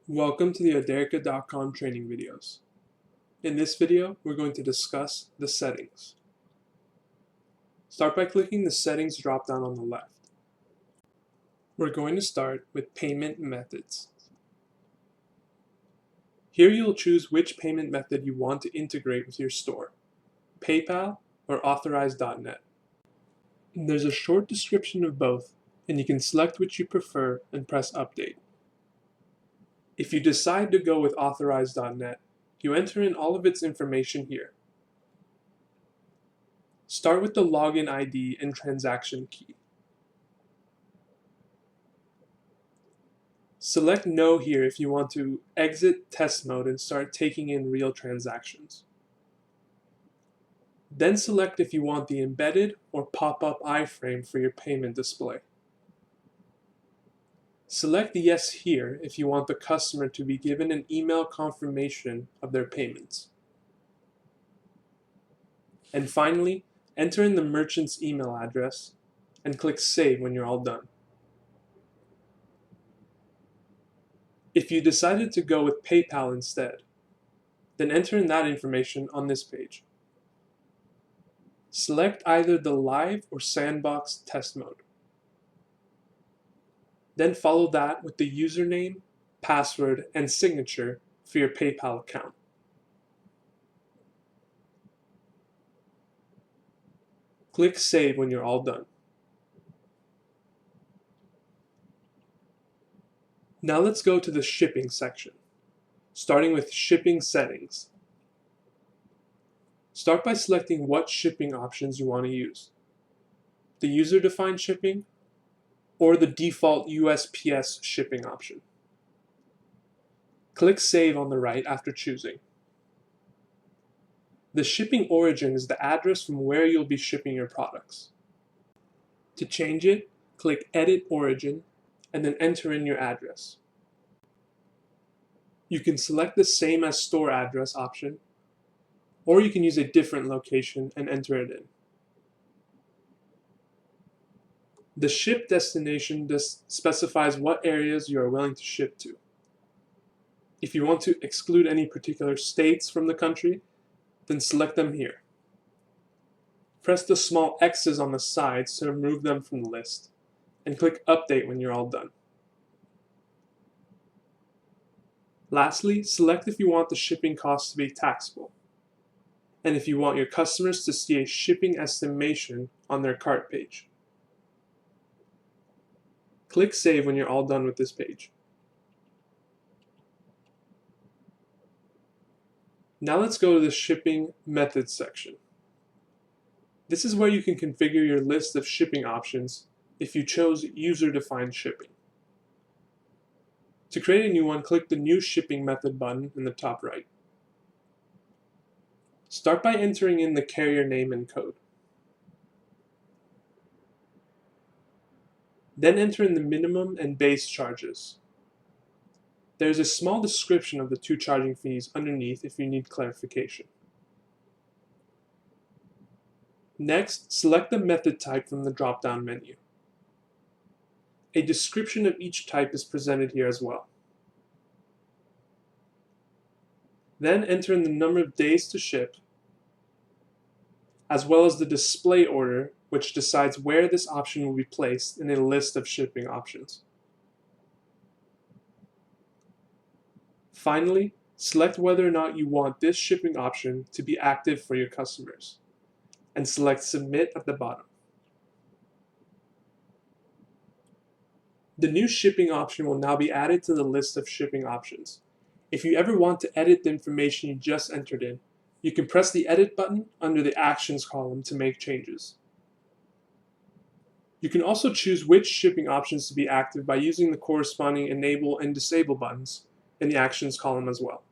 Welcome to the Orderica.com training videos. In this video, we're going to discuss the settings. Start by clicking the settings drop-down on the left. We're going to start with payment methods. Here you'll choose which payment method you want to integrate with your store, PayPal or Authorized.net. There's a short description of both, and you can select which you prefer and press Update. If you decide to go with Authorized.net, you enter in all of its information here. Start with the login ID and transaction key. Select No here if you want to exit test mode and start taking in real transactions. Then select if you want the embedded or pop-up iframe for your payment display. Select Yes here if you want the customer to be given an email confirmation of their payments. And finally, enter in the merchant's email address and click Save when you're all done. If you decided to go with PayPal instead, then enter in that information on this page. Select either the live or sandbox test mode. Then follow that with the username, password, and signature for your PayPal account. Click Save when you're all done. Now let's go to the shipping section, starting with shipping settings. Start by selecting what shipping options you want to use, the user-defined shipping or the default USPS shipping option. Click Save on the right after choosing. The shipping origin is the address from where you'll be shipping your products. To change it, click Edit Origin and then enter in your address. You can select the same as store address option, or you can use a different location and enter it in. The ship destination specifies what areas you are willing to ship to. If you want to exclude any particular states from the country, then select them here. Press the small X's on the sides to remove them from the list, and click Update when you're all done. Lastly, select if you want the shipping costs to be taxable, and if you want your customers to see a shipping estimation on their cart page. Click Save when you're all done with this page. Now let's go to the shipping methods section. This is where you can configure your list of shipping options if you chose user-defined shipping. To create a new one, click the New Shipping Method button in the top right. Start by entering in the carrier name and code. Then enter in the minimum and base charges. There is a small description of the two charging fees underneath if you need clarification. Next, select the method type from the drop-down menu. A description of each type is presented here as well. Then enter in the number of days to ship, as well as the display order, which decides where this option will be placed in a list of shipping options. Finally, select whether or not you want this shipping option to be active for your customers, and select Submit at the bottom. The new shipping option will now be added to the list of shipping options. If you ever want to edit the information you just entered in, you can press the Edit button under the Actions column to make changes. You can also choose which shipping options to be active by using the corresponding Enable and Disable buttons in the Actions column as well.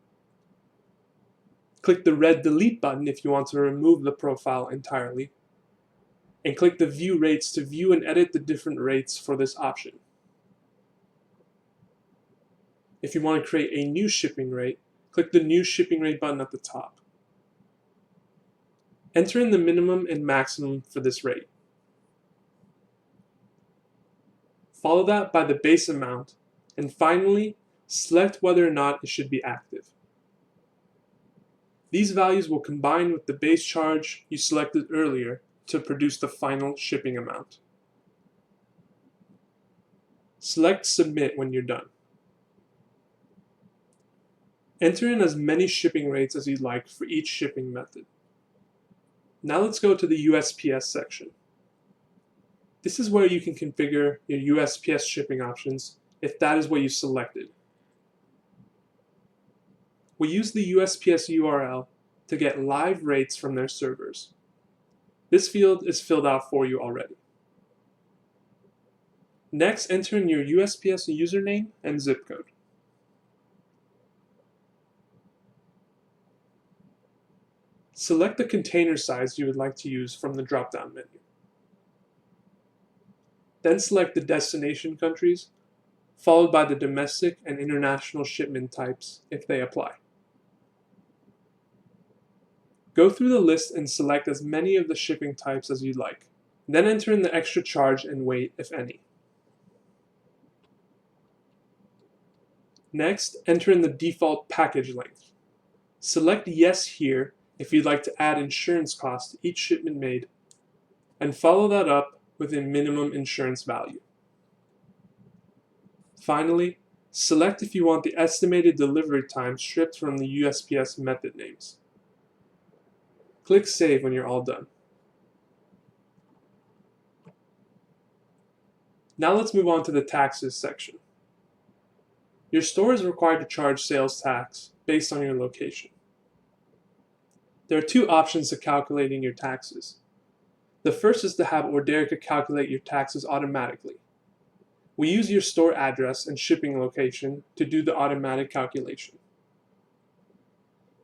Click the red Delete button if you want to remove the profile entirely, and click the View Rates to view and edit the different rates for this option. If you want to create a new shipping rate, click the New Shipping Rate button at the top. Enter in the minimum and maximum for this rate. Follow that by the base amount, and finally, Select whether or not it should be active. These values will combine with the base charge you selected earlier to produce the final shipping amount. Select Submit when you're done. Enter in as many shipping rates as you'd like for each shipping method. Now let's go to the USPS section. This is where you can configure your USPS shipping options if that is what you selected. We use the USPS URL to get live rates from their servers. This field is filled out for you already. Next, enter in your USPS username and zip code. Select the container size you would like to use from the drop-down menu. Then select the destination countries, followed by the domestic and international shipment types if they apply. Go through the list and select as many of the shipping types as you'd like. Then enter in the extra charge and weight, if any. Next, enter in the default package length. Select Yes here if you'd like to add insurance costs to each shipment made, and follow that up with a minimum insurance value. Finally, select if you want the estimated delivery time stripped from the USPS method names. Click Save when you're all done. Now let's move on to the taxes section. Your store is required to charge sales tax based on your location. There are two options to calculating your taxes. The first is to have Orderica calculate your taxes automatically. We use your store address and shipping location to do the automatic calculation.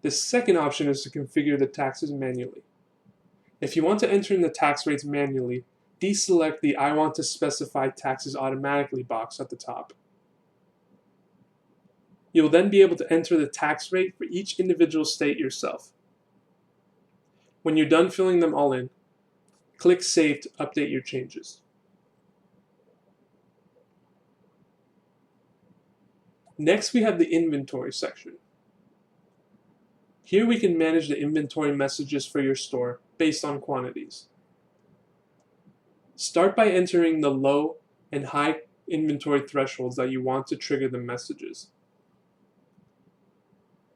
The second option is to configure the taxes manually. If you want to enter in the tax rates manually, deselect the I want to specify taxes automatically box at the top. You'll then be able to enter the tax rate for each individual state yourself. When you're done filling them all in, click Save to update your changes. Next, we have the inventory section. Here we can manage the inventory messages for your store based on quantities. Start by entering the low and high inventory thresholds that you want to trigger the messages.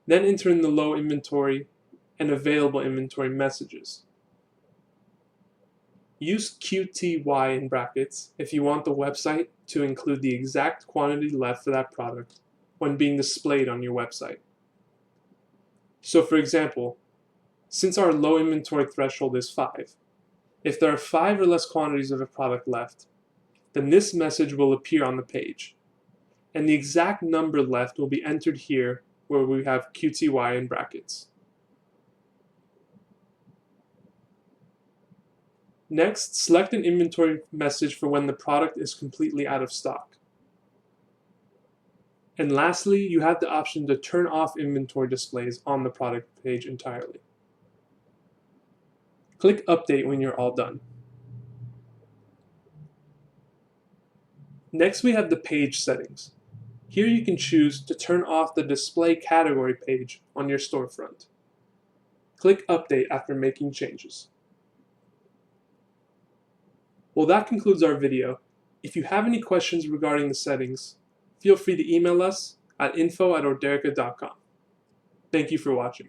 Then enter in the low inventory and available inventory messages. Use QTY in brackets if you want the website to include the exact quantity left for that product when being displayed on your website. So for example, since our low inventory threshold is 5, if there are 5 or less quantities of a product left, then this message will appear on the page, and the exact number left will be entered here where we have QTY in brackets. Next, select an inventory message for when the product is completely out of stock. And lastly, you have the option to turn off inventory displays on the product page entirely. Click Update when you're all done. Next, we have the page settings. Here you can choose to turn off the display category page on your storefront. Click Update after making changes. Well, that concludes our video. If you have any questions regarding the settings, feel free to email us at info@orderica.com. Thank you for watching.